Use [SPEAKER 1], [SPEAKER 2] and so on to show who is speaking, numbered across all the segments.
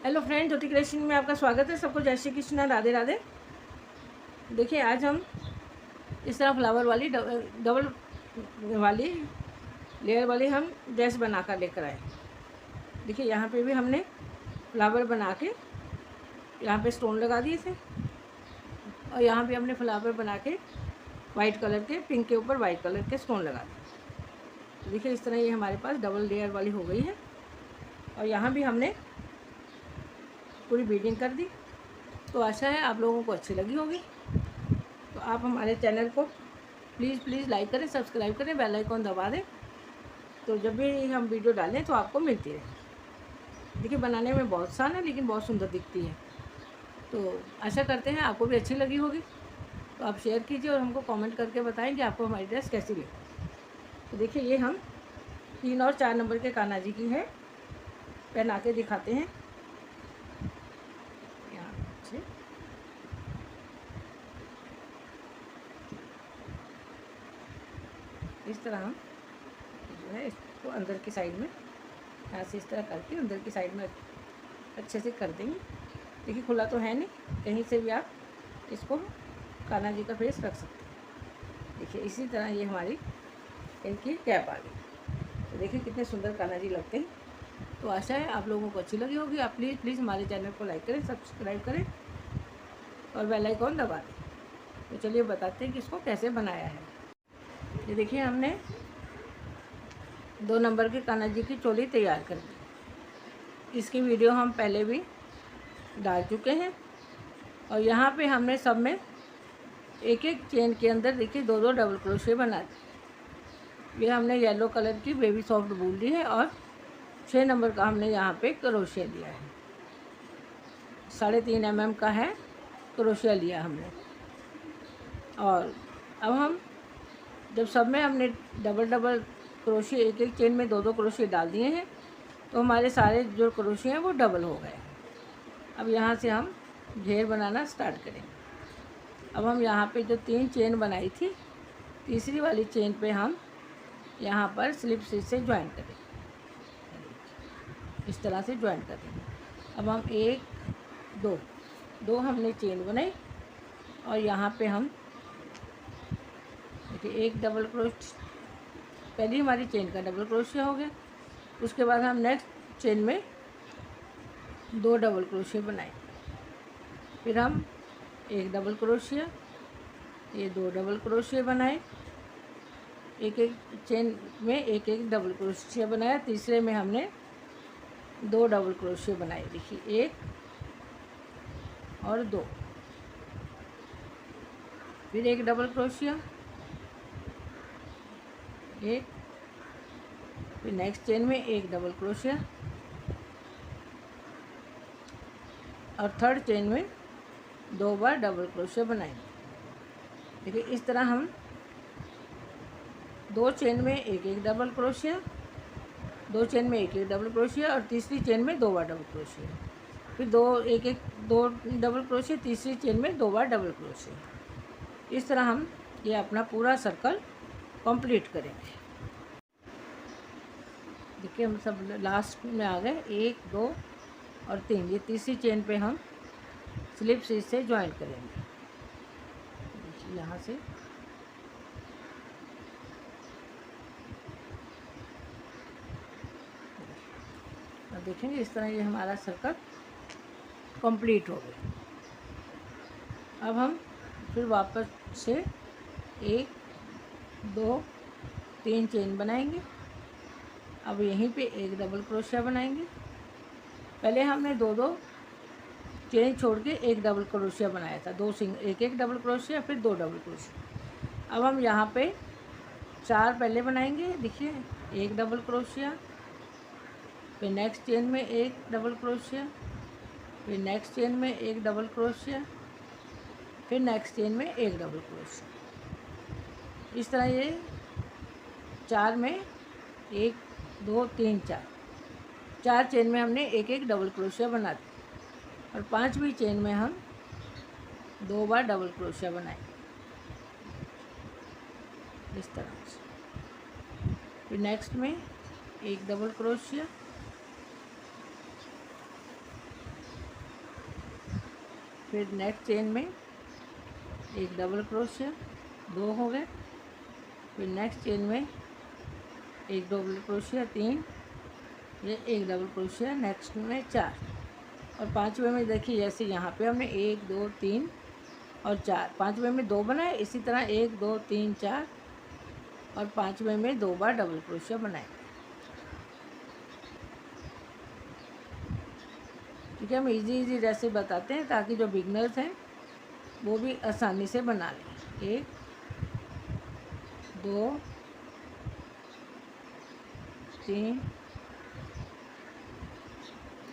[SPEAKER 1] Hello friend, ज्योति creation में आपका स्वागत है। सबको जय श्री कृष्ण, राधे राधे। देखिए आज हम इस तरह फ्लावर वाली डबल वाली लेयर वाली हम ड्रेस बना कर लेकर आए। देखिए यहाँ पे भी हमने फ्लावर बना के यहाँ पे स्टोन लगा दिए थे और यहाँ भी हमने फ्लावर बना के वाइट कलर के, पिंक के ऊपर वाइट कलर के स्टोन लगा दिए। तो देखिए इस तरह ये हमारे पास डबल लेयर वाली हो गई है। और यहाँ भी हमने पूरी बीडिंग कर दी। तो आशा है आप लोगों को अच्छी लगी होगी। तो आप हमारे चैनल को प्लीज़ लाइक करें, सब्सक्राइब करें, बेल आइकॉन दबा दें, तो जब भी हम वीडियो डालें तो आपको मिलती रहे। देखिए बनाने में बहुत आसान है लेकिन बहुत सुंदर दिखती है। तो आशा करते हैं आपको भी अच्छी लगी होगी। तो आप शेयर कीजिए और हमको कमेंट करके बताएं कि आपको हमारी ड्रेस कैसी लगी। तो देखिए ये हम 3 और 4 नंबर के कान्हा जी की है, पहना के दिखाते हैं। इस तरह हम जो है इसको अंदर की साइड में यहाँ से इस तरह करके अंदर की साइड में अच्छे से कर देंगे। देखिए खुला तो है नहीं, कहीं से भी आप इसको कान्हा जी का फेस रख सकते हैं। देखिए इसी तरह ये हमारी इनकी कैप आ गई। तो देखिए कितने सुंदर कान्हा जी लगते हैं। तो आशा है आप लोगों को अच्छी लगी होगी। आप प्लीज़ हमारे चैनल को लाइक करें, सब्सक्राइब करें और बेल आइकॉन दबा दें। तो चलिए बताते हैं कि इसको कैसे बनाया है। ये देखिए हमने 2 नंबर की कान्हा जी की चोली तैयार कर दी। इसकी वीडियो हम पहले भी डाल चुके हैं। और यहाँ पे हमने सब में एक एक चेन के अंदर देखिए 2-2 डबल क्रोशे बना दिए। ये हमने येलो कलर की बेबी सॉफ्ट वूल ली है और 6 नंबर का हमने यहाँ पे क्रोशिया दिया है। 3.5 mm का है क्रोशिया लिया हमने। और अब हम जब सब में हमने डबल क्रोशिया एक एक चेन में 2-2 क्रोशिया डाल दिए हैं तो हमारे सारे जो क्रोशिया हैं वो डबल हो गए। अब यहाँ से हम घेर बनाना स्टार्ट करेंगे। अब हम यहाँ पे जो 3 चेन बनाई थी, तीसरी वाली चेन पे हम यहाँ पर स्लिप स्टिच से ज्वाइन करेंगे। इस तरह से ज्वाइन करेंगे। अब हम 1-2 हमने चेन बनाई और यहाँ पे हम देखिए एक डबल क्रोशिया, पहली हमारी चेन का डबल क्रोशिया हो गया। उसके बाद हम नेक्स्ट चेन में 2 डबल क्रोशिया बनाए। फिर हम एक डबल क्रोशिया, ये 2 डबल क्रोशिया बनाए। एक एक चेन में एक एक डबल क्रोशिया बनाया। तीसरे में हमने 2 डबल क्रोशिया बनाए। देखिए 1 और 2, फिर एक डबल क्रोशिया, एक, फिर नेक्स्ट चेन में एक डबल क्रोशिया और थर्ड चेन में 2 बार डबल क्रोशिया बनाएंगे। देखिए इस तरह हम 2 चेन में एक एक डबल क्रोशिया, 2 चेन में एक एक डबल क्रोशिया और तीसरी चेन में 2 बार डबल क्रोशिया, फिर 2 डबल क्रोशिया, तीसरी चेन में 2 बार डबल क्रोशिया। इस तरह हम ये अपना पूरा सर्कल कंप्लीट करेंगे। देखिए हम सब लास्ट में आ गए। 1, 2 और 3, ये तीसरी चेन पे हम स्लिप स्टिच से ज्वाइन करेंगे। यहाँ से और देखेंगे इस तरह ये हमारा सर्कल कंप्लीट हो गया। अब हम फिर वापस से 1, 2, 3 चेन बनाएंगे। अब यहीं पे एक डबल क्रोशिया बनाएंगे। पहले हमने 2-2 चेन छोड़ के एक डबल क्रोशिया बनाया था, 2 सिंगल, एक डबल क्रोशिया, फिर 2 डबल क्रोशिया। अब हम यहाँ पे 4 पहले बनाएंगे। देखिए एक डबल क्रोशिया, फिर नेक्स्ट चेन में एक डबल क्रोशिया, फिर नेक्स्ट चेन में एक डबल क्रोशिया, फिर नेक्स्ट चेन में एक डबल क्रोशिया। इस तरह ये 4 में 1, 2, 3, 4 चेन में हमने एक एक डबल क्रोशिया बना दी। और 5वीं चेन में हम 2 बार डबल क्रोशिया बनाए इस तरह से। फिर नेक्स्ट में एक डबल क्रोशिया, फिर नेक्स्ट चेन में एक डबल क्रोशिया, 2 हो गए। फिर नेक्स्ट चेन में एक डबल क्रोशिया, 3, ये एक डबल क्रोशिया, नेक्स्ट में 4। और पांचवे में देखिए जैसे यहाँ पे हमने 1 2 3 और 4, पांचवे में 2 बनाए, इसी तरह 1 2 3 4 और पांचवे में 2 बार डबल क्रोशिया बनाए। ठीक है, हम इजी जैसे बताते हैं ताकि जो बिगनर्स हैं वो भी आसानी से बना लें। 1 2 3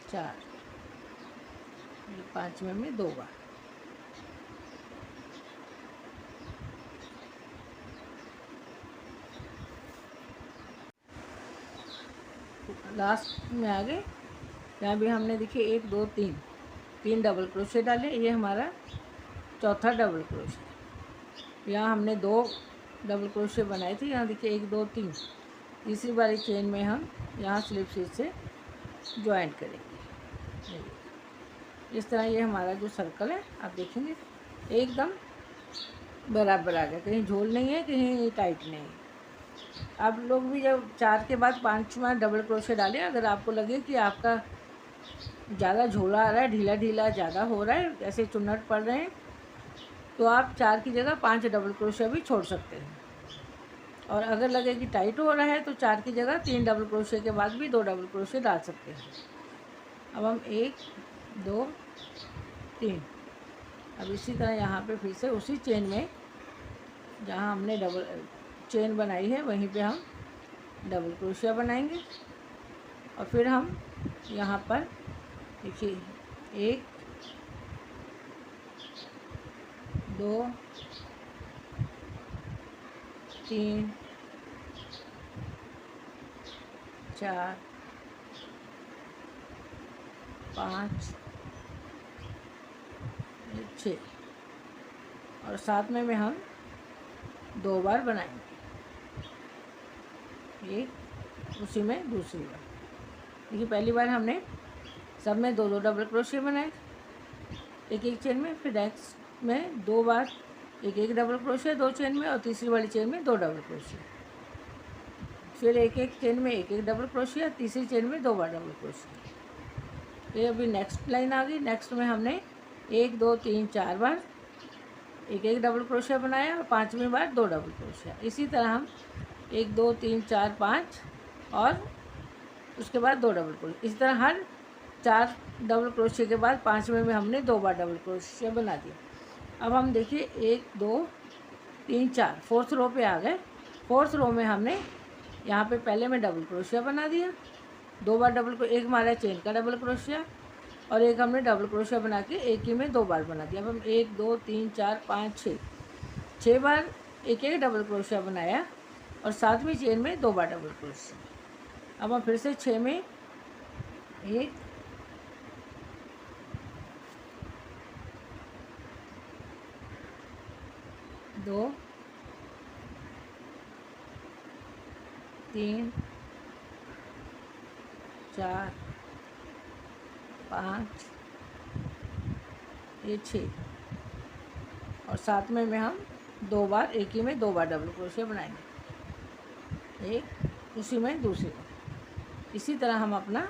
[SPEAKER 1] 4, पांचवे में 2 बार। लास्ट में आ गए, यहाँ भी हमने देखिए 1 2 3 डबल क्रोशे डाले, ये हमारा चौथा डबल क्रोशे। यहाँ हमने 2 डबल क्रोशे बनाए थे, यहाँ देखिए 1 2 3, तीसरी वाली चेन में हम यहाँ स्लिप स्टिच से ज्वाइंट करेंगे। इस तरह ये हमारा जो सर्कल है आप देखेंगे एकदम बराबर आ गया, कहीं झोल नहीं है, कहीं टाइट नहीं है। आप लोग भी जब 4 के बाद 5वां डबल क्रोशे डालें, अगर आपको लगे कि आपका ज़्यादा झोला आ रहा है, ढीला ढीला ज़्यादा हो रहा है, ऐसे चुन्नट पड़ रहे हैं, तो आप 4 की जगह 5 डबल क्रोशे भी छोड़ सकते हैं। और अगर लगे कि टाइट हो रहा है तो 4 की जगह 3 डबल क्रोशे के बाद भी 2 डबल क्रोशे डाल सकते हैं। अब हम 1 2 3, अब इसी तरह यहाँ पे फिर से उसी चेन में जहाँ हमने डबल चेन बनाई है वहीं पे हम डबल क्रोशिया बनाएंगे। और फिर हम यहाँ पर देखिए 1 2 3 4 5 6 और 7 में हम 2 बार बनाएंगे, एक उसी में दूसरी बार। देखिए पहली बार हमने सब में 2 डबल क्रोशिया बनाए एक चेन में, फिर नेक्स्ट में 2 बार एक डबल क्रोशिया 2 चेन में, और तीसरी वाली चेन में 2 डबल क्रोशिया, फिर एक चेन में एक डबल क्रोशिया, तीसरी चेन में 2 बार डबल क्रोशिया। ये अभी नेक्स्ट लाइन आ गई। नेक्स्ट में हमने 1 2 3 4 बार एक डबल क्रोशिया बनाया और 5वीं बार 2 डबल क्रोशिया। इसी तरह हम 1 2 3 4 5 और उसके बाद 2 डबल क्रोशिया, इसी तरह हर 4 डबल क्रोशिया के बाद 5वें में हमने 2 बार डबल क्रोशिया बना दिया। अब हम देखिए 1 2 3 4 फोर्थ रो पे आ गए। फोर्थ रो में हमने यहाँ पे पहले में डबल क्रोशिया बना दिया, 2 बार डबल को, एक हमारा चेन का डबल क्रोशिया और एक हमने डबल क्रोशिया बना के एक ही में 2 बार बना दिया। अब हम 1 2 3 4 5 6 बार एक डबल क्रोशिया बनाया और 7वीं चेन में 2 बार डबल क्रोशिया। अब हम फिर से 6 में 1 2 3 4 5 ये 6 और 7वें में हम 2 बार एक ही में 2 बार डबल क्रोशिया बनाएंगे, एक उसी में दूसरी में। इसी तरह हम अपना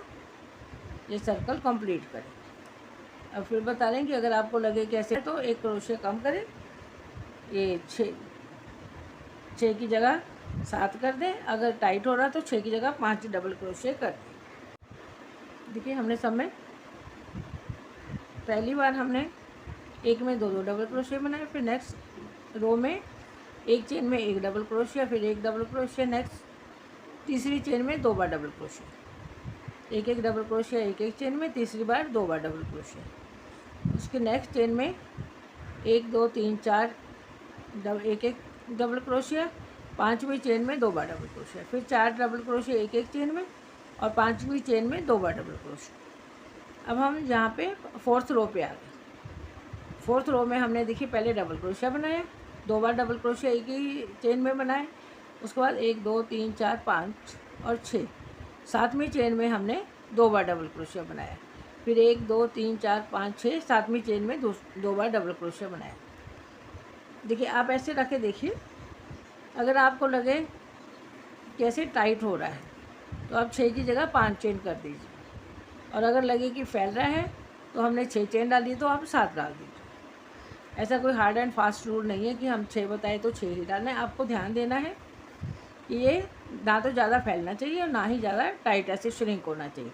[SPEAKER 1] ये सर्कल कंप्लीट करें। अब फिर बता रहे हैं कि अगर आपको लगे कैसे तो एक क्रोशिया कम करें, ये 6 की जगह 7 कर दें, अगर टाइट हो रहा तो 6 की जगह 5 डबल क्रोशिया कर दें। देखिए हमने सब में पहली बार हमने एक में 2 डबल क्रोशिया बनाए, फिर नेक्स्ट रो में एक चेन में एक डबल क्रोशिया, फिर एक डबल क्रोशिया, नेक्स्ट तीसरी चेन में 2 बार डबल क्रोशिया, एक डबल क्रोशिया एक चेन में, तीसरी बार 2 बार डबल क्रोशिया। उसके नेक्स्ट चेन में 1 2 3 4 एक डबल क्रोशिया, 5वीं चेन में 2 बार डबल क्रोशिया, फिर 4 डबल क्रोशिया एक चेन में और 5वीं चेन में 2 बार डबल क्रोशिया। अब हम यहाँ पे फोर्थ रो पे आ गए। फोर्थ रो में हमने देखिए पहले डबल क्रोशिया बनाया, 2 बार डबल क्रोशिया एक ही चेन में बनाए, उसके बाद 1 2 3 4 5 और 6, 7वीं चेन में हमने 2 बार डबल क्रोशिया बनाया। फिर 1 2 3 4 5 6 7वीं चेन में दो बार डबल क्रोशिया बनाया। देखिए आप ऐसे रखे देखिए, अगर आपको लगे कैसे टाइट हो रहा है तो आप 6 की जगह 5 चेन कर दीजिए, और अगर लगे कि फैल रहा है तो हमने 6 चेन डाली तो आप 7 डाल दीजिए। ऐसा कोई हार्ड एंड फास्ट रूल नहीं है कि हम 6 बताए तो 6 ही डालना है। आपको ध्यान देना है कि ये ना तो ज़्यादा फैलना चाहिए और ना ही ज़्यादा टाइट ऐसे श्रिंक होना चाहिए।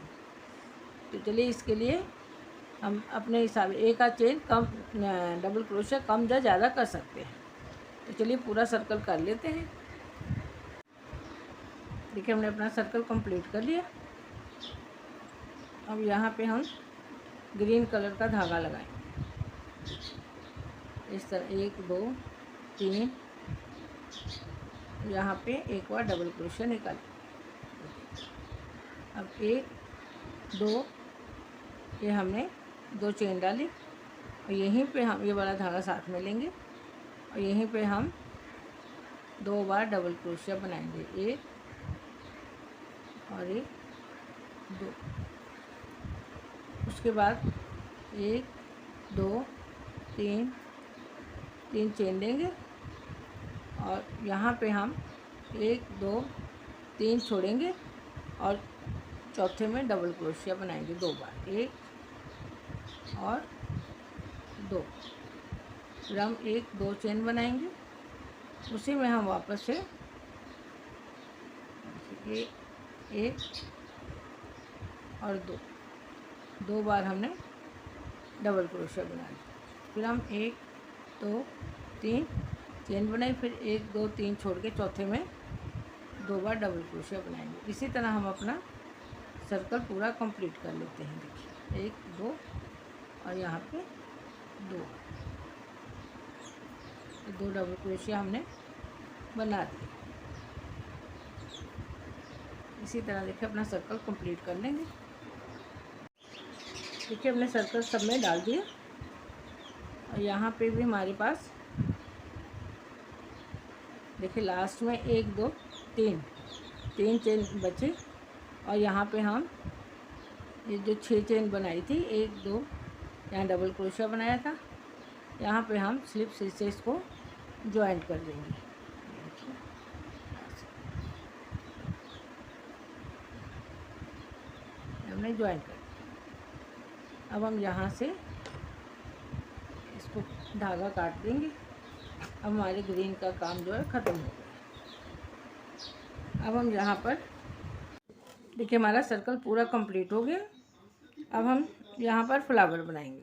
[SPEAKER 1] तो चलिए इसके लिए हम अपने हिसाब एक आध चेन कम डबल क्रोशिया कम या ज़्यादा कर सकते हैं। तो चलिए पूरा सर्कल कर लेते हैं। देखिए हमने अपना सर्कल कंप्लीट कर लिया। अब यहाँ पे हम ग्रीन कलर का धागा लगाएं इस तरह 1 2 3, यहाँ पे एक बार डबल क्रोशिया निकालें। अब 1 2 ये हमने 2 चेन डाली और यहीं पे हम ये वाला धागा साथ में लेंगे और यहीं पे हम 2 बार डबल क्रोशिया बनाएंगे, 1 और 1 2। उसके बाद 1 2 3 3 चेन लेंगे और यहाँ पे हम 1 2 3 छोड़ेंगे और चौथे में डबल क्रोशिया बनाएंगे 2 बार, 1 और 2। फिर हम 1 2 चेन बनाएंगे, उसी में हम वापस से 1 और 2 बार हमने डबल क्रोशिया बनाया। फिर हम 1 2 3 चेन बनाई, फिर 1 2 3 छोड़ के चौथे में 2 बार डबल क्रोशिया बनाएंगे। इसी तरह हम अपना सर्कल पूरा कंप्लीट कर लेते हैं। देखिए 1 2 और यहाँ पे 2 डबल क्रोशिया हमने बना दिए। इसी तरह देखिए अपना सर्कल कंप्लीट कर लेंगे। देखिए हमने सर्कल सब में डाल दिया और यहाँ पे भी हमारे पास देखिए लास्ट में 1 2 3 चेन बचे और यहाँ पे हम ये जो 6 चेन बनाई थी 1 2 यहाँ डबल क्रोशिया बनाया था, यहाँ पे हम स्लिप स्टिचेस को ज्वाइंट कर देंगे। हमने ज्वाइंट कर दिया। अब हम यहाँ से इसको धागा काट देंगे। अब हमारे ग्रीन का काम जो है ख़त्म हो गया। अब हम यहाँ पर देखिए हमारा सर्कल पूरा कंप्लीट हो गया। अब हम यहाँ पर फ्लावर बनाएंगे।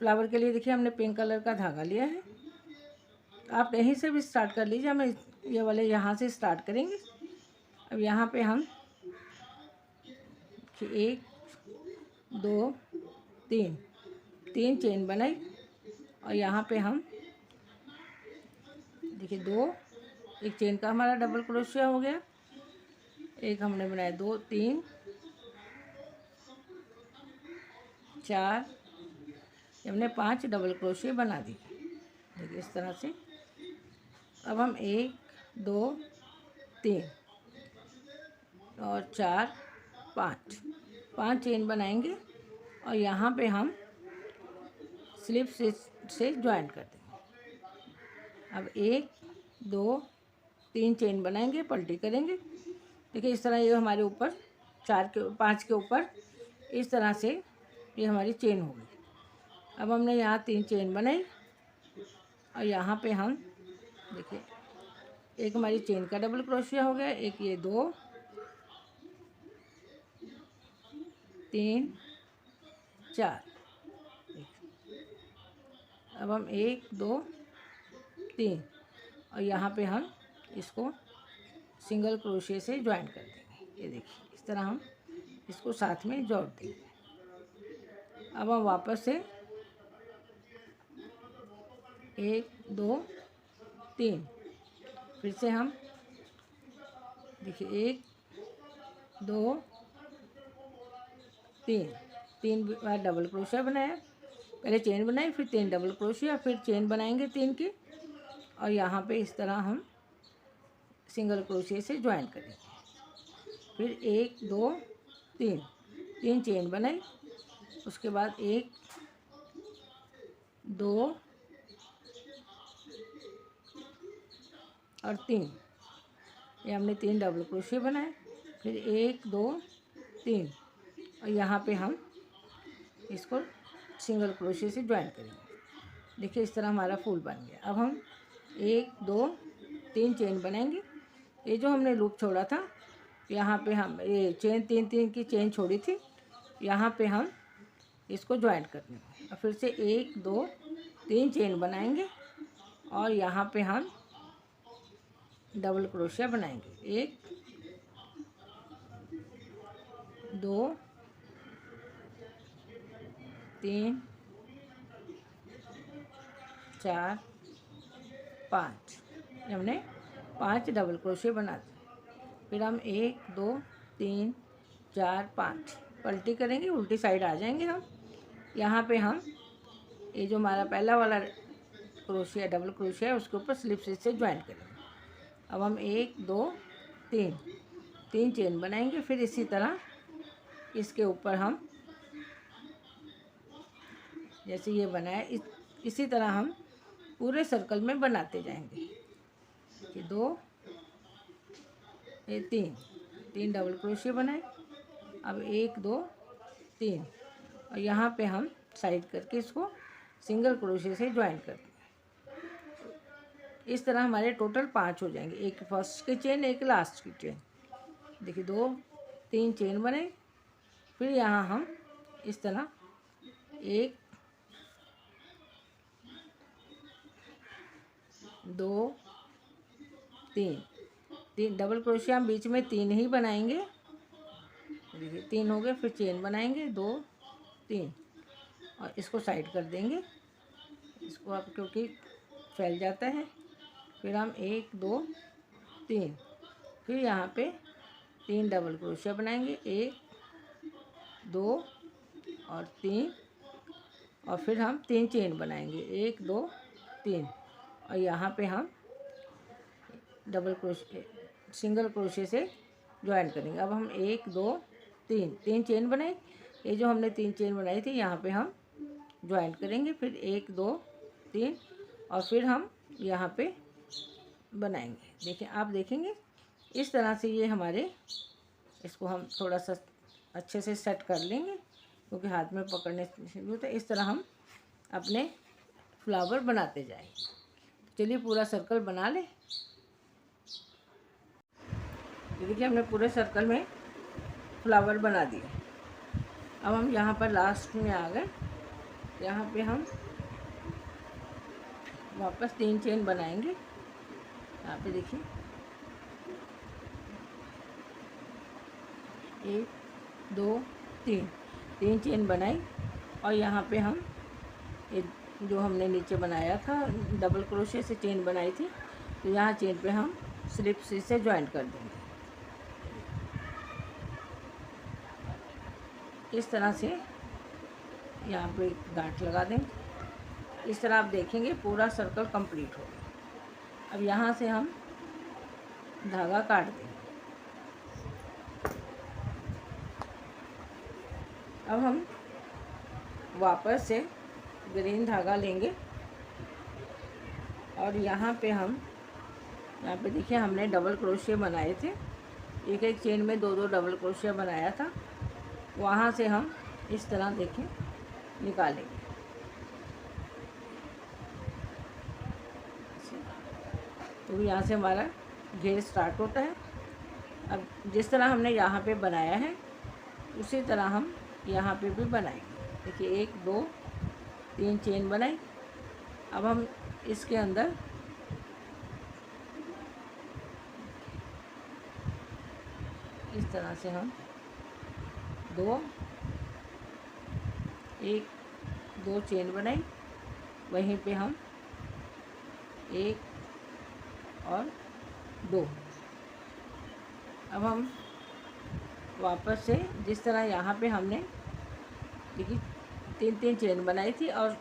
[SPEAKER 1] फ्लावर के लिए देखिए हमने पिंक कलर का धागा लिया है, आप कहीं से भी स्टार्ट कर लीजिए। हम ये वाले यहाँ से स्टार्ट करेंगे। अब यहाँ पे हम 1 2 3 चेन बनाई और यहाँ पे हम देखिए 2 एक चेन का हमारा डबल क्रोशिया हो गया, एक हमने बनाया 2 3 4, हमने 5 डबल क्रोशिया बना दी। देखिए इस तरह से। अब हम 1 2 3 और 4 5 चेन बनाएंगे और यहाँ पे हम स्लिप से ज्वाइन कर देंगे। अब 1 2 3 चेन बनाएंगे, पलटी करेंगे। देखिए इस तरह ये हमारे ऊपर 5 के ऊपर इस तरह से ये हमारी चेन होगी। अब हमने यहाँ 3 चेन बनाई और यहाँ पे हम देखिए एक हमारी चेन का डबल क्रोशिया हो गया, एक ये 2 3 4। अब हम 1 2 3 और यहाँ पे हम इसको सिंगल क्रोशिया से ज्वाइन कर देंगे। ये देखिए इस तरह हम इसको साथ में जोड़ देंगे। अब हम वापस से 1 2 3 फिर से हम देखिए 1 2 3 बार डबल क्रोशिया बनाया, पहले चेन बनाई फिर 3 डबल क्रोशिया, फिर चेन बनाएंगे 3 की और यहाँ पे इस तरह हम सिंगल क्रोशिया से ज्वाइन करेंगे। फिर 1 2 3 चेन बनाई उसके बाद 1 2 और 3, ये हमने 3 डबल क्रोशिया बनाए। फिर 1 2 3 और यहाँ पे हम इसको सिंगल क्रोशिया से ज्वाइन करेंगे। देखिए इस तरह हमारा फूल बन गया। अब हम 1 2 3 चेन बनाएंगे। ये जो हमने लूप छोड़ा था, यहाँ पे हम ये चेन 3 की चेन छोड़ी थी, यहाँ पे हम इसको ज्वाइन कर देंगे। और फिर से 1 2 3 चेन बनाएंगे और यहाँ पे हम डबल क्रोशिया बनाएंगे। 1 2 3 4 5, हमने 5 डबल क्रोशिया बना दिए। फिर हम 1 2 3 4 5 पलटी करेंगे, उल्टी साइड आ जाएंगे हम। यहाँ पे हम ये जो हमारा पहला वाला क्रोशिया डबल क्रोशिया है उसके ऊपर स्लिप स्टिच से ज्वाइन करेंगे। अब हम 1 2 3 चेन बनाएंगे। फिर इसी तरह इसके ऊपर हम जैसे ये बनाया इसी तरह हम पूरे सर्कल में बनाते जाएंगे। ये 2 ये 3 डबल क्रोशिया बनाए। अब 1 2 3 और यहाँ पे हम साइड करके इसको सिंगल क्रोशिया से ज्वाइन कर देंगे। इस तरह हमारे टोटल 5 हो जाएंगे, एक फर्स्ट की चेन एक लास्ट की चेन। देखिए 2 3 चेन बने। फिर यहाँ हम इस तरह 1 2 3 डबल क्रोशिया हम बीच में 3 ही बनाएंगे। देखिए 3 हो गए। फिर चेन बनाएंगे 2 3 और इसको साइड कर देंगे, इसको अब क्योंकि फैल जाता है। फिर हम 1 2 3 फिर यहाँ पे 3 डबल क्रोशिया बनाएंगे, 1 2 और 3 और फिर हम 3 चेन बनाएंगे, 1 2 3 और यहाँ पे हम डबल क्रोशिया सिंगल क्रोशिया से ज्वाइन करेंगे। अब हम 1 2 3 चेन बनाए। ये जो हमने 3 चेन बनाई थी यहाँ पे हम ज्वाइन करेंगे। फिर 1 2 3 और फिर हम यहाँ पे बनाएंगे। देखिए आप देखेंगे इस तरह से ये हमारे, इसको हम थोड़ा सा अच्छे से सेट कर लेंगे क्योंकि हाथ में पकड़ने से भी होता है। इस तरह हम अपने फ्लावर बनाते जाएंगे। चलिए पूरा सर्कल बना लें। देखिए हमने पूरे सर्कल में फ्लावर बना दिए। अब हम यहाँ पर लास्ट में आ गए। यहाँ पे हम वापस 3 चेन बनाएंगे। यहाँ पे देखिए 1 2 3 चेन बनाई और यहाँ पे हम ये जो हमने नीचे बनाया था डबल क्रोशिया से चेन बनाई थी, तो यहाँ चेन पे हम स्लिप स्टिच से ज्वाइन कर देंगे। इस तरह से यहाँ पे गांठ लगा देंगे। इस तरह आप देखेंगे पूरा सर्कल कंप्लीट हो गया। अब यहाँ से हम धागा काट देंगे। अब हम वापस से ग्रीन धागा लेंगे और यहाँ पे देखिए हमने डबल क्रोशिया बनाए थे, एक चेन में 2 डबल क्रोशिया बनाया था। वहाँ से हम इस तरह देखिए निकालेंगे। तो यहाँ से हमारा घेर स्टार्ट होता है। अब जिस तरह हमने यहाँ पे बनाया है उसी तरह हम यहाँ पे भी बनाएंगे। देखिए 1 2 3 चेन बनाई। अब हम इसके अंदर इस तरह से हम 1 2 चेन बनाई, वहीं पे हम 1 और 2। अब हम वापस से जिस तरह यहाँ पे हमने देखिए 3 चेन बनाई थी और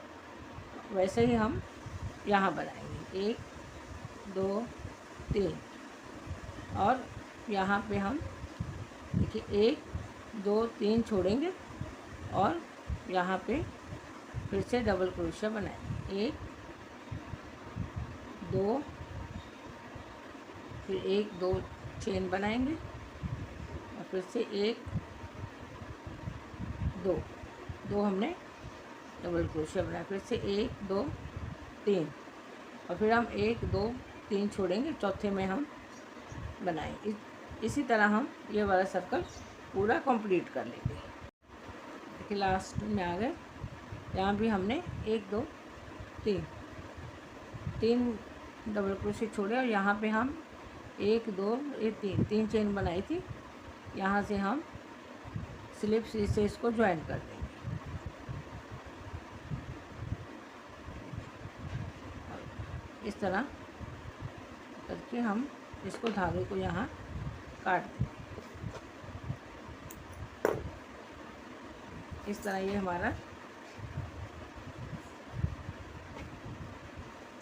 [SPEAKER 1] वैसे ही हम यहाँ बनाएंगे 1 2 3 और यहाँ पे हम देखिए 1 2 3 छोड़ेंगे और यहाँ पे फिर से डबल क्रोशिया बनाएंगे, 1 2, फिर 1 2 चेन बनाएंगे और फिर से 1 2 2 हमने डबल क्रोशिया बनाया, फिर से 1 2 3 और फिर हम 1 2 3 छोड़ेंगे, चौथे में हम बनाएंगे। इसी तरह हम ये वाला सर्कल पूरा कंप्लीट कर लेंगे। देखिए लास्ट में आ गए, यहाँ भी हमने 1 2 3 डबल क्रोशिया छोड़े और यहाँ पे हम 1 2 3 चेन बनाई थी। यहाँ से हम स्लिप से इसको ज्वाइन कर देंगे। इस तरह करके हम इसको धागे को यहाँ काट देंगे। इस तरह ये हमारा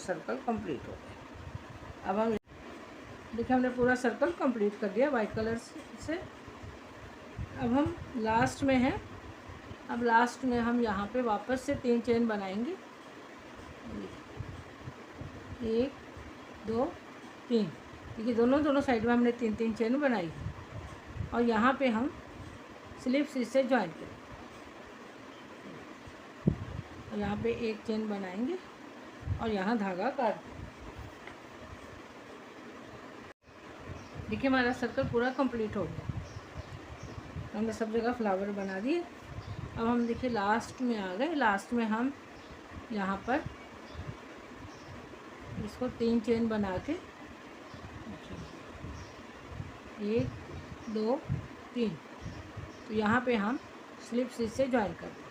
[SPEAKER 1] सर्कल कंप्लीट हो गया। अब हम देखिए हमने पूरा सर्कल कंप्लीट कर दिया वाइट कलर से। अब हम लास्ट में हैं, अब लास्ट में हम यहाँ पे वापस से 3 चेन बनाएंगे, 1 2 3। देखिए दोनों साइड में हमने 3 चेन बनाई और यहाँ पे हम स्लिप से ज्वाइन करेंगे और यहाँ पे 1 चेन बनाएंगे और यहाँ धागा काट देंगे। देखिए हमारा सर्कल पूरा कंप्लीट हो गया, हमने सब जगह फ्लावर बना दिए। अब हम देखिए लास्ट में आ गए। लास्ट में हम यहाँ पर इसको 3 चेन बना के 1 2 3, तो यहाँ पे हम स्लिप से ज्वाइन कर देंगे।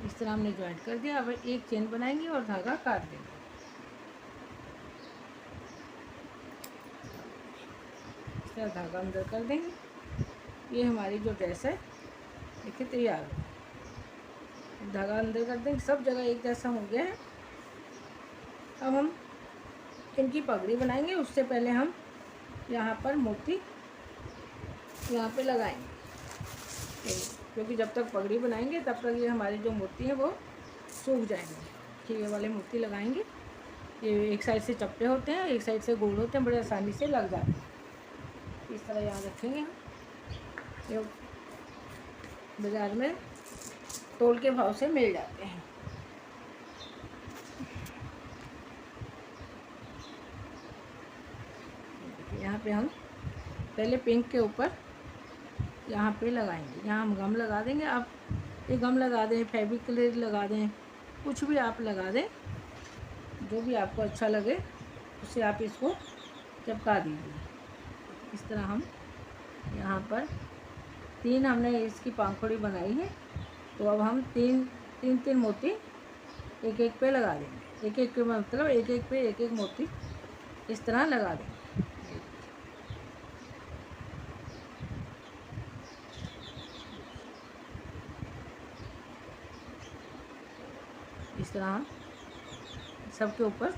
[SPEAKER 1] इस तरह हमने ज्वाइन कर दिया। अब 1 चेन बनाएंगे और धागा काट देंगे। इस तरह धागा अंदर कर देंगे। ये हमारी जो ड्रेस है देखिए तैयार हो। धागा अंदर कर देंगे, सब जगह एक जैसा हो गया है। अब हम इनकी पगड़ी बनाएंगे। उससे पहले हम यहाँ पर मोती यहाँ पे लगाएंगे, क्योंकि जब तक पगड़ी बनाएंगे तब तक ये हमारे जो मोती हैं वो सूख जाएंगे। ठीक, ये वाले मोती लगाएंगे। ये एक साइड से चपटे होते हैं, एक साइड से गोल होते हैं, बड़े आसानी से लग जाते हैं। इस तरह यहाँ रखेंगे हम। ये बाज़ार में तोल के भाव से मिल जाते हैं। यहाँ पे हम पहले पिंक के ऊपर यहाँ पे लगाएंगे। यहाँ हम गम लगा देंगे। आप ये गम लगा दें, फेविक्रिल लगा दें, कुछ भी आप लगा दें, जो भी आपको अच्छा लगे उससे आप इसको चिपका दीजिए। इस तरह हम यहाँ पर 3 हमने इसकी पंखुड़ी बनाई है, तो अब हम 3 मोती एक पे लगा देंगे। एक पे मतलब एक पे एक मोती इस तरह लगा देंगे। इस तरह हम सबके ऊपर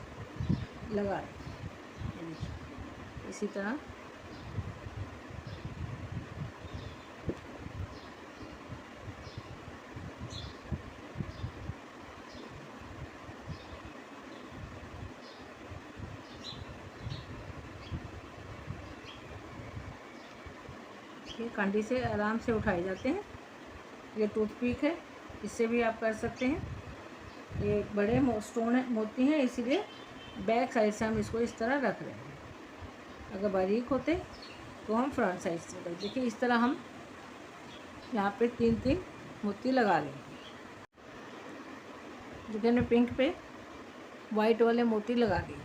[SPEAKER 1] लगा दें। इसी तरह ये कांडी से आराम से उठाए जाते हैं। ये टूथपिक है, इससे भी आप कर सकते हैं। ये बड़े स्टोन मोती हैं, इसीलिए बैक साइड से हम इसको इस तरह रख रहे हैं। अगर बारीक होते तो हम फ्रंट साइड से रख। देखिए इस तरह हम यहाँ पे 3 मोती लगा लेंगे। देखिए हमने पिंक पे वाइट वाले मोती लगा दिए।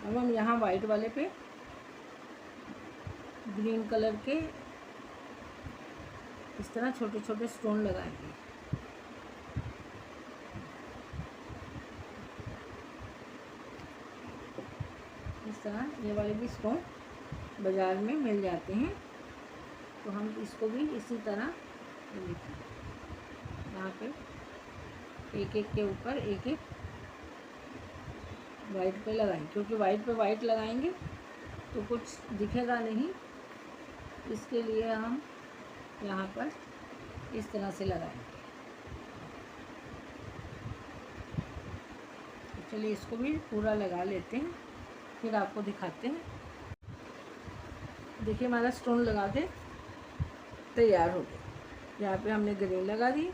[SPEAKER 1] अब हम यहाँ वाइट वाले पे ग्रीन कलर के इस तरह छोटे छोटे स्टोन लगाएंगे। इस तरह ये वाले भी स्टोन बाज़ार में मिल जाते हैं, तो हम इसको भी इसी तरह यहाँ पे एक के ऊपर एक वाइट पे लगाएंगे, क्योंकि वाइट पे वाइट लगाएंगे तो कुछ दिखेगा नहीं। इसके लिए हम यहाँ पर इस तरह से लगाएंगे। चलिए इसको भी पूरा लगा लेते हैं, फिर आपको दिखाते हैं। देखिए हमारा स्टोन लगा के तैयार हो गया। यहाँ पे हमने ग्रीन लगा दी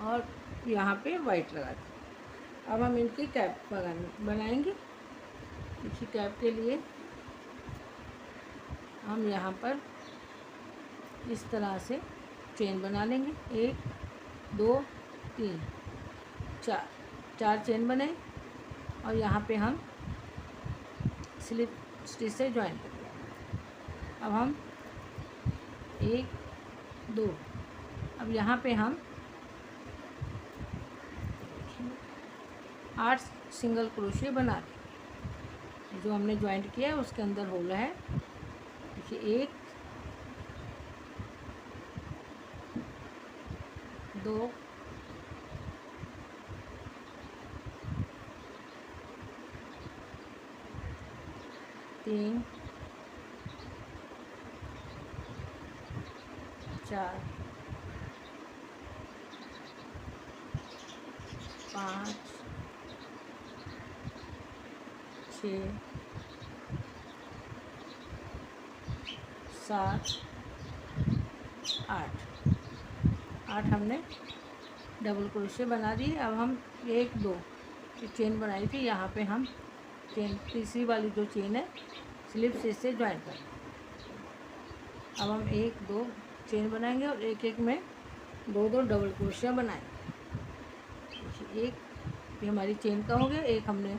[SPEAKER 1] और यहाँ पे वाइट लगा दी। अब हम इनकी कैप बनाएंगे। देखिए कैप के लिए हम यहाँ पर इस तरह से चेन बना लेंगे। 1 2 3 4 चेन बनाए और यहाँ पे हम स्लिप स्टिच से ज्वाइन करेंगे। अब हम 1 2, अब यहाँ पे हम 8 सिंगल क्रोशिया बना लेंगे। जो हमने ज्वाइंट किया है उसके अंदर होल है। देखिए 1 2 3 4 5 6 7 8 हमने डबल क्रोशिया बना दिए। अब हम 1 2 चेन बनाई थी, यहाँ पे हम चेन तीसरी वाली जो चेन है स्लिप स्टिच से ज्वाइन कर। अब हम 1 2 चेन बनाएंगे और एक एक में 2 2 डबल क्रोशिया बनाएंगे। एक ये हमारी चेन का हो गया, एक हमने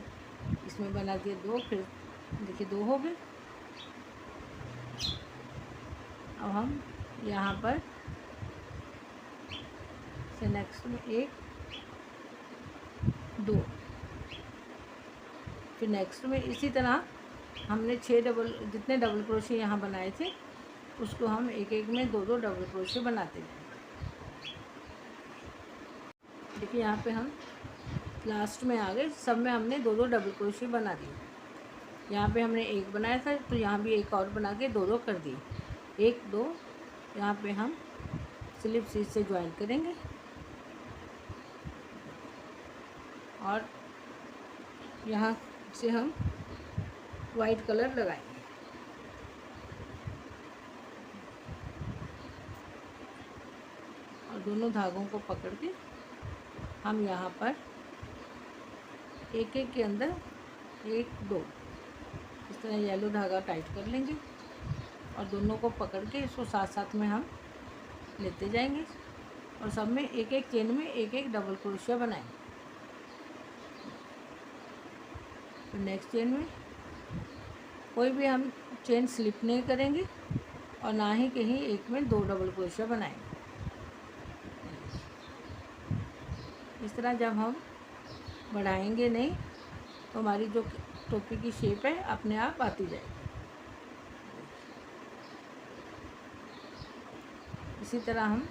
[SPEAKER 1] इसमें बना दिए 2, फिर देखिए 2 हो गए। अब हम यहाँ पर से नेक्स्ट में 1 2, फिर नेक्स्ट में इसी तरह हमने 6 जितने डबल क्रोशिया यहाँ बनाए थे उसको हम एक एक में 2 2 डबल क्रोशिया बनाते जाएंगे। देखिए यहाँ पे हम लास्ट में आ गए, सब में हमने 2 2 डबल क्रोशिया बना दिए। यहाँ पे हमने 1 बनाया था तो यहाँ भी 1 और बना के 2 2 कर दिए। 1 2 यहाँ पे हम स्लिप स्टिच से ज्वाइन करेंगे और यहाँ से हम वाइट कलर लगाएंगे। और दोनों धागों को पकड़ के हम यहाँ पर एक एक के अंदर 1 2 इस तरह येलो धागा टाइट कर लेंगे और दोनों को पकड़ के इसको साथ साथ में हम लेते जाएंगे और सब में एक एक चेन में एक एक डबल क्रोशिया बनाएंगे। तो नेक्स्ट चेन में कोई भी हम चेन स्लिप नहीं करेंगे और ना ही कहीं एक में 2 डबल क्रोशिया बनाएंगे। इस तरह जब हम बढ़ाएंगे नहीं तो हमारी जो टोपी की शेप है अपने आप आती जाएगी। इसी तरह हम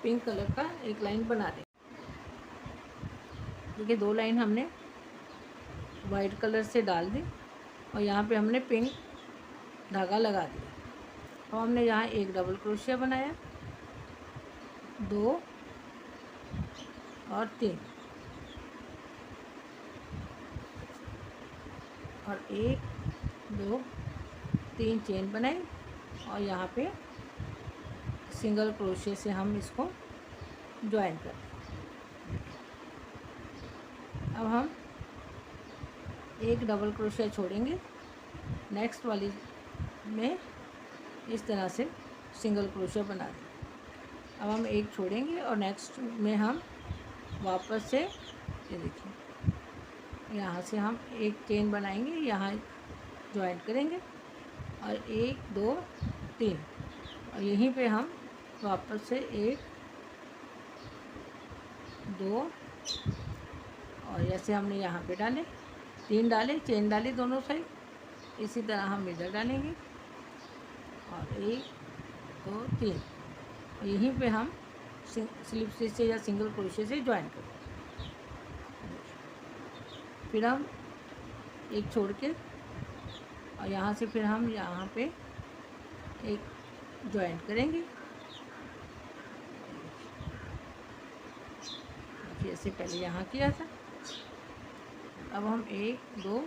[SPEAKER 1] पिंक कलर का एक लाइन बना दें। देखिए 2 लाइन हमने वाइट कलर से डाल दी और यहाँ पे हमने पिंक धागा लगा दिया। तो हमने यहाँ 1 डबल क्रोशिया बनाया, 2 और 3 और 1 2 3 चेन बनाई और यहाँ पे सिंगल क्रोशिया से हम इसको ज्वाइन कर। अब हम 1 डबल क्रोशिया छोड़ेंगे, नेक्स्ट वाली में इस तरह से सिंगल क्रोशिया बना देंगे। अब हम 1 छोड़ेंगे और नेक्स्ट में हम वापस से ये देखिए यहाँ से हम 1 चेन बनाएंगे, यहाँ ज्वाइन करेंगे और 1 2 3 और यहीं पे हम वापस से 1 2 और ऐसे हमने यहाँ पे डाले 3 डाले, चेन डाली दोनों साइड। इसी तरह हम इधर डालेंगे और 1 2 3 और यहीं पे हम स्लिप स्टिच से या सिंगल क्रोशिया से ज्वाइन करेंगे। फिर हम 1 छोड़ के और यहाँ से फिर हम यहाँ पे एक ज्वाइंट करेंगे। जैसे पहले यहाँ किया था, अब हम 1 2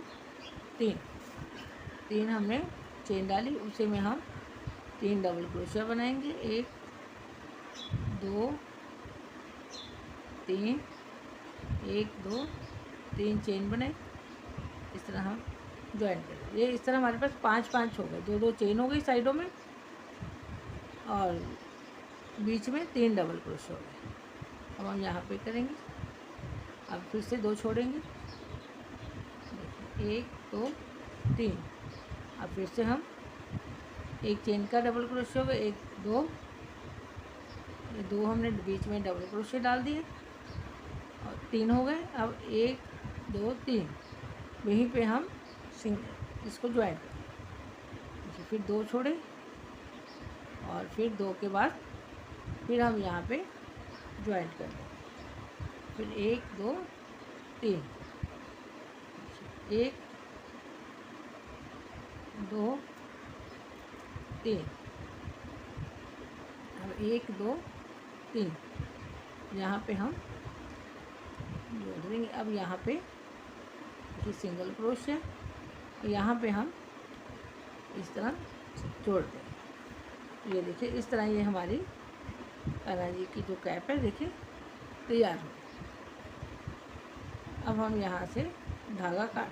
[SPEAKER 1] 3 हमने चेन डाली, उसी में हम 3 डबल क्रोशिया बनाएंगे। 1 2 3, 1 2 3 चेन बनाए। इस तरह हम ज्वाइंट करें। ये इस तरह हमारे पास 5 हो गए, 2 चेन हो गई साइडों में और बीच में 3 डबल क्रोशिया हो गए। अब हम यहाँ पे करेंगे। अब फिर से 2 छोड़ेंगे, 1 2 3। अब फिर से हम 1 चेन का डबल क्रोशिया हो गया, 1 2, ये 2 हमने बीच में डबल क्रोशिया डाल दिए और 3 हो गए। अब 1 2 3 वहीं पे हम इसको ज्वाइंट करें। फिर 2 छोड़े और फिर 2 के बाद फिर हम यहाँ पे ज्वाइंट कर दें। फिर 1 2 3, 1 2 3, अब 1 2 3 यहाँ पे हम जोड़ देंगे। अब यहाँ पे ये सिंगल क्रोशिया, यहाँ पे हम इस तरह जोड़ देंगे। ये देखिए इस तरह ये हमारी कान्हा जी की जो कैप है देखिए तैयार हो। अब हम यहाँ से धागा काट,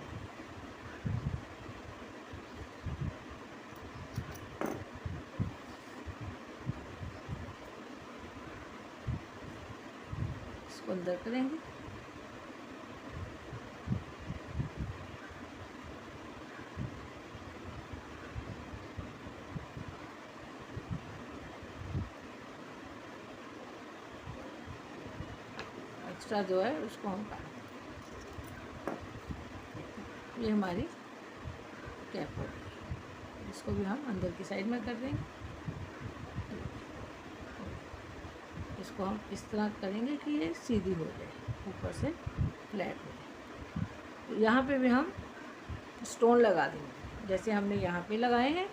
[SPEAKER 1] इसको अंदर करेंगे। एक्स्ट्रा जो है उसको हम काट, ये हमारी कैप हो गई। इसको भी हम अंदर की साइड में कर देंगे। इसको हम इस तरह करेंगे कि ये सीधी हो जाए, ऊपर से फ्लैट हो जाए। तो यहाँ पे भी हम स्टोन लगा देंगे, जैसे हमने यहाँ पे लगाए हैं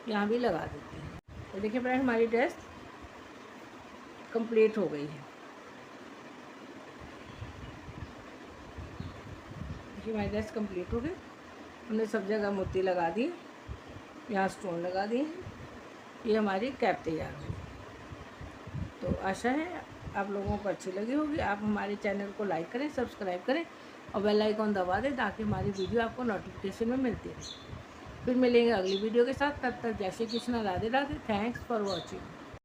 [SPEAKER 1] यहाँ भी लगा देते हैं। तो देखिए फ्रेंड हमारी ड्रेस कंप्लीट हो गई है। देखिए हमारी ड्रेस कंप्लीट हो गई। हमने सब जगह मोती लगा दिए, यहाँ स्टोन लगा दिए हैं। ये हमारी कैप तैयार हुई। तो आशा है आप लोगों को अच्छी लगी होगी। आप हमारे चैनल को लाइक करें, सब्सक्राइब करें और बेल आइकॉन दबा दें ताकि हमारी वीडियो आपको नोटिफिकेशन में मिलती रहे। फिर मिलेंगे अगली वीडियो के साथ। तब तक जय Shri Krishna, Radhe Radhe. Thanks for watching.